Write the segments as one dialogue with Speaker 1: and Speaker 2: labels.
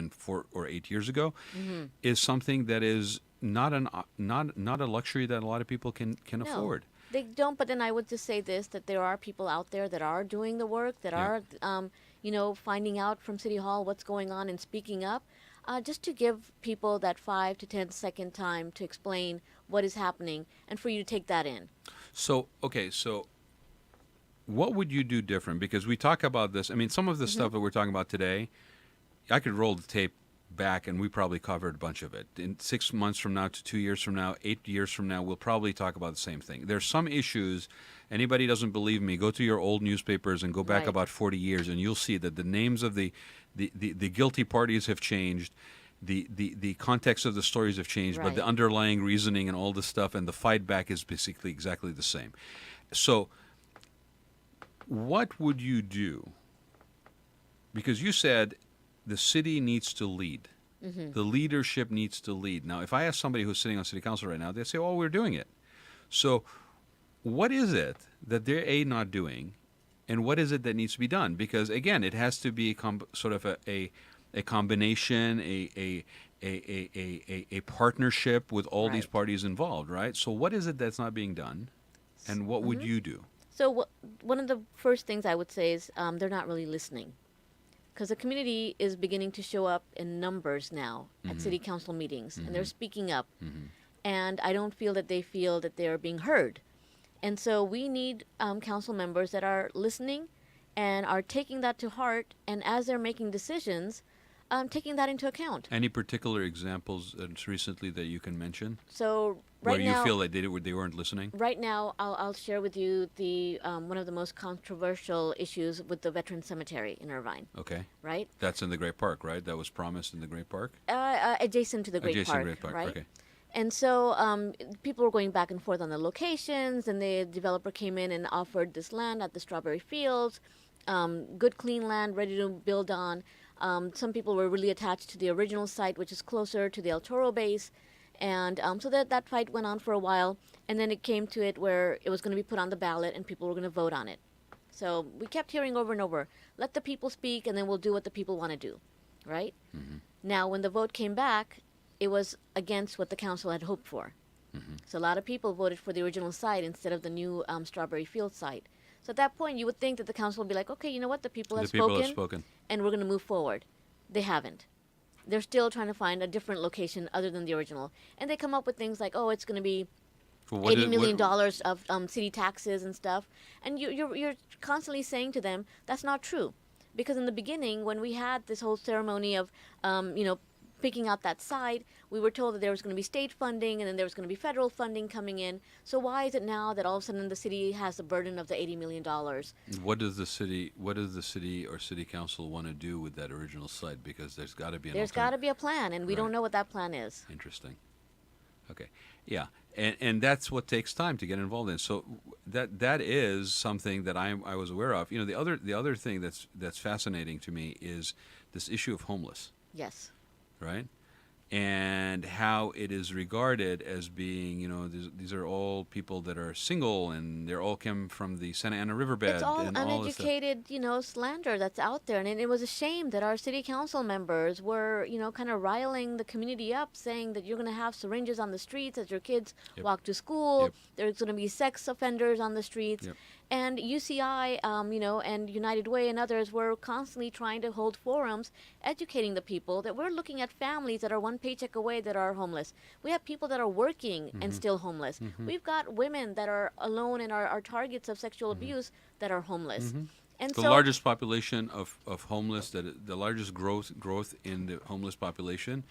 Speaker 1: than 4 or 8 years ago, is something that is not a luxury that a lot of people can
Speaker 2: No,
Speaker 1: afford.
Speaker 2: they don't. But then I would just say this: that there are people out there that are doing the work, that
Speaker 1: Yeah.
Speaker 2: are, finding out from City Hall what's going on and speaking up, just to give people that 5 to 10 second time to explain what is happening and for you to take that in.
Speaker 1: So, okay, so what would you do different? Because we talk about this. I mean, some of the
Speaker 2: Hmm.
Speaker 1: stuff that we're talking about today, I could roll the tape back and we probably covered a bunch of it. In 6 months from now to 2 years from now, 8 years from now, we'll probably talk about the same thing. There's some issues. Anybody doesn't believe me, go to your old newspapers and go back
Speaker 2: Right.
Speaker 1: about 40 years and you'll see that the names of the guilty parties have changed. The context of the stories have changed, but the
Speaker 2: Right.
Speaker 1: underlying reasoning and all this stuff and the fight back is basically exactly the same. So what would you do? Because you said the city needs to lead.
Speaker 2: Hmm.
Speaker 1: The leadership needs to lead. Now, if I ask somebody who's sitting on city council right now, they say, "Oh, we're doing it." So, what is it that they're not doing, and what is it that needs to be done? Because again, it has to be sort of a combination, a partnership with all these
Speaker 2: Right.
Speaker 1: parties involved, right? So, what is it that's not being done, and what would
Speaker 2: Hmm.
Speaker 1: you do?
Speaker 2: So one of the first things I would say is they're not really listening, because the community is beginning to show up in numbers now at city council meetings, and they're speaking up. And I don't feel that they feel that they're being heard. And so we need council members that are listening and are taking that to heart, and as they're making decisions, taking that into account.
Speaker 1: Any particular examples recently that you can mention
Speaker 2: So
Speaker 1: where
Speaker 2: right
Speaker 1: you
Speaker 2: now,
Speaker 1: feel that they weren't listening?
Speaker 2: right now, I'll share with you the one of the most controversial issues with the Veteran Cemetery in Irvine.
Speaker 1: Okay.
Speaker 2: Right,
Speaker 1: That's in the Great Park, right? That was promised in the Great Park?
Speaker 2: adjacent to the Great
Speaker 1: Adjacent
Speaker 2: Park,
Speaker 1: Great Park,
Speaker 2: right?
Speaker 1: okay.
Speaker 2: And so people were going back and forth on the locations, and the developer came in and offered this land at the Strawberry Fields, good clean land, ready to build on. Some people were really attached to the original site, which is closer to the El Toro base. And so that fight went on for a while, and then it came to it where it was going to be put on the ballot and people were going to vote on it. So we kept hearing over and over, let the people speak and then we'll do what the people want to do, right? Now, when the vote came back, it was against what the council had hoped for. So a lot of people voted for the original site instead of the new Strawberry Field site. So at that point, you would think that the council would be like, okay, you know what, the people have
Speaker 1: The people
Speaker 2: spoken,
Speaker 1: have spoken.
Speaker 2: and we're going to move forward. They haven't. They're still trying to find a different location other than the original. And they come up with things like, oh, it's going to be
Speaker 1: For
Speaker 2: $80 million dollars of city taxes and stuff. And you're constantly saying to them, that's not true. Because in the beginning, when we had this whole ceremony of, picking out that site, we were told that there was going to be state funding and then there was going to be federal funding coming in. So why is it now that all of a sudden the city has the burden of the $80 million?
Speaker 1: What does the city or city council want to do with that original site? Because there's got to be an
Speaker 2: There's got to be a plan, and we
Speaker 1: Right.
Speaker 2: don't know what that plan is.
Speaker 1: Interesting. Okay. Yeah. And that's what takes time to get involved in. So that is something that I was aware of. You know, the other thing that's fascinating to me is this issue of homeless,
Speaker 2: Yes.
Speaker 1: right? And how it is regarded as being, these are all people that are single and they're all come from the Santa Ana riverbed.
Speaker 2: It's all
Speaker 1: and all this stuff.
Speaker 2: uneducated, slander that's out there. And it was a shame that our city council members were, kind of riling the community up, saying that you're going to have syringes on the streets as your kids
Speaker 1: Yep.
Speaker 2: walk to school.
Speaker 1: Yep.
Speaker 2: There's going to be sex offenders on the streets.
Speaker 1: Yep.
Speaker 2: And UCI, and United Way and others were constantly trying to hold forums, educating the people that we're looking at families that are one paycheck away that are homeless. We have people that are working and still homeless. We've got women that are alone and are targets of sexual abuse that are homeless. And
Speaker 1: The
Speaker 2: so,
Speaker 1: largest population of homeless, the largest growth in the homeless population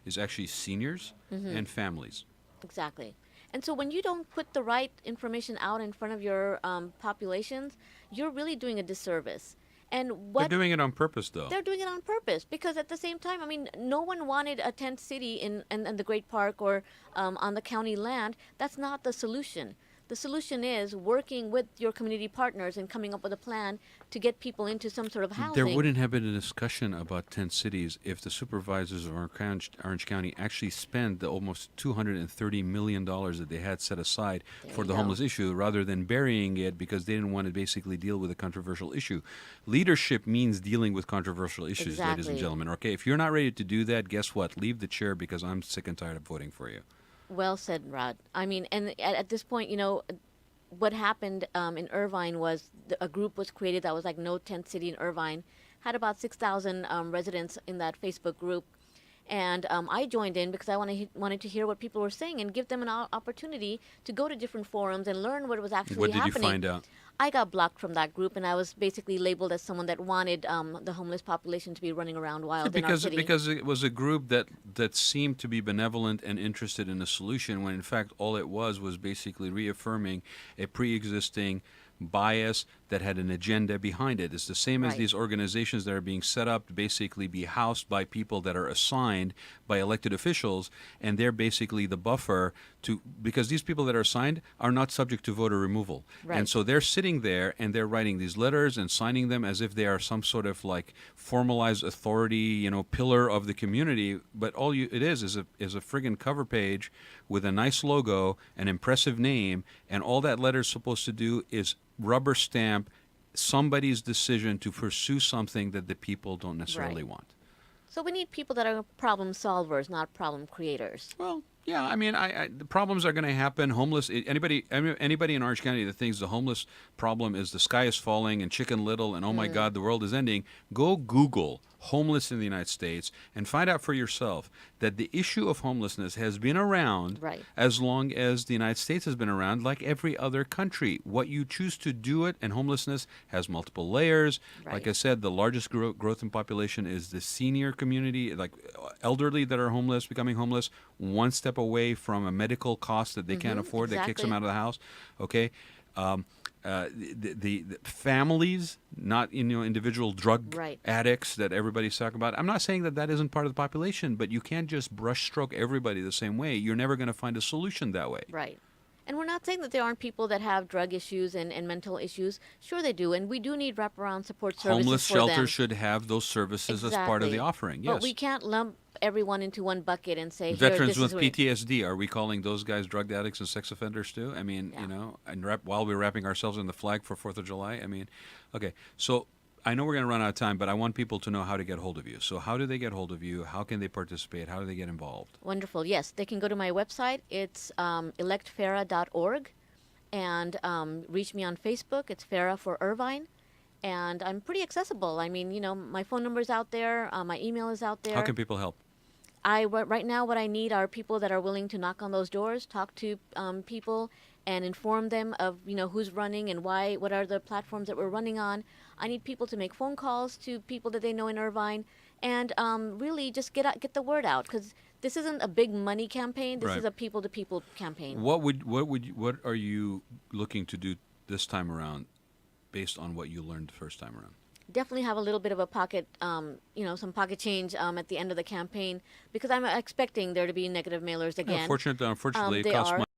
Speaker 1: is actually seniors and families.
Speaker 2: exactly. And so when you don't put the right information out in front of your populations, you're really doing a disservice. And
Speaker 1: They're
Speaker 2: what
Speaker 1: doing it on purpose, though.
Speaker 2: they're doing it on purpose, because at the same time, I mean, no one wanted a tent city in the Great Park or on the county land. That's not the solution. The solution is working with your community partners and coming up with a plan to get people into some sort of housing.
Speaker 1: There wouldn't have been a discussion about tent cities if the supervisors of Orange County actually spent the almost $230 million that they had set aside for the homeless issue rather than burying it because they didn't want to basically deal with a controversial issue. Leadership means dealing with controversial issues, ladies and gentlemen. Okay, if you're not ready to do that, guess what? Leave the chair because I'm sick and tired of voting for you.
Speaker 2: Well said, Rod. I mean, and at this point, what happened in Irvine was a group was created that was like No Tent City in Irvine, had about 6,000 residents in that Facebook group. And I joined in because I wanted to hear what people were saying and give them an opportunity to go to different forums and learn what was actually happening.
Speaker 1: What did you find out?
Speaker 2: I got blocked from that group, and I was basically labeled as someone that wanted the homeless population to be running around wild in our city.
Speaker 1: Because it was a group that seemed to be benevolent and interested in a solution, when in fact all it was basically reaffirming a pre-existing bias that had an agenda behind it. It's the same as these organizations that are being set up to basically be housed by people that are assigned by elected officials, and they're basically the buffer to, because these people that are assigned are not subject to voter removal. And so they're sitting there and they're writing these letters and signing them as if they are some sort of like formalized authority, pillar of the community, but it is a friggin' cover page with a nice logo, an impressive name, and all that letter's supposed to do is rubber stamp somebody's decision to pursue something that the people don't necessarily want.
Speaker 2: So we need people that are problem solvers, not problem creators.
Speaker 1: Well, yeah, I mean, the problems are going to happen. Anybody in Orange County that thinks the homeless problem is the sky is falling and Chicken Little and oh my God, the world is ending, go Google homeless in the United States and find out for yourself that the issue of homelessness has been around as long as the United States has been around, like every other country. What you choose to do it, and homelessness has multiple layers. Like I said, the largest growth in population is the senior community, like elderly that are homeless, becoming homeless, one step away from a medical cost that they can't afford that kicks them out of the house. Okay. The families, not individual drug addicts that everybody's talking about. I'm not saying that isn't part of the population, but you can't just brushstroke everybody the same way. You're never going to find a solution that way.
Speaker 2: Right. And we're not saying that there aren't people that have drug issues and mental issues. Sure they do, and we do need wraparound support services
Speaker 1: Homeless
Speaker 2: for them.
Speaker 1: shelters should have those services as part of the offering, yes.
Speaker 2: But we can't lump everyone into one bucket and say,
Speaker 1: veterans with PTSD, are we calling those guys drug addicts and sex offenders too? I mean, and while we're wrapping ourselves in the flag for 4th of July, I mean, okay. So I know we're going to run out of time, but I want people to know how to get hold of you. So how do they get hold of you? How can they participate? How do they get involved?
Speaker 2: Wonderful. Yes, they can go to my website. It's electfarrah.org, and reach me on Facebook. It's Farrah for Irvine. And I'm pretty accessible. I mean, my phone number's out there. My email is out there.
Speaker 1: How can people help?
Speaker 2: Right now, what I need are people that are willing to knock on those doors, talk to people, and inform them of who's running and why, what are the platforms that we're running on. I need people to make phone calls to people that they know in Irvine, and really just get the word out, because this isn't a big money campaign. This is a people-to-people campaign.
Speaker 1: What are you looking to do this time around, based on what you learned the first time around?
Speaker 2: Definitely have a little bit of a pocket, some pocket change at the end of the campaign, because I'm expecting there to be negative mailers again.
Speaker 1: Unfortunately, it costs money.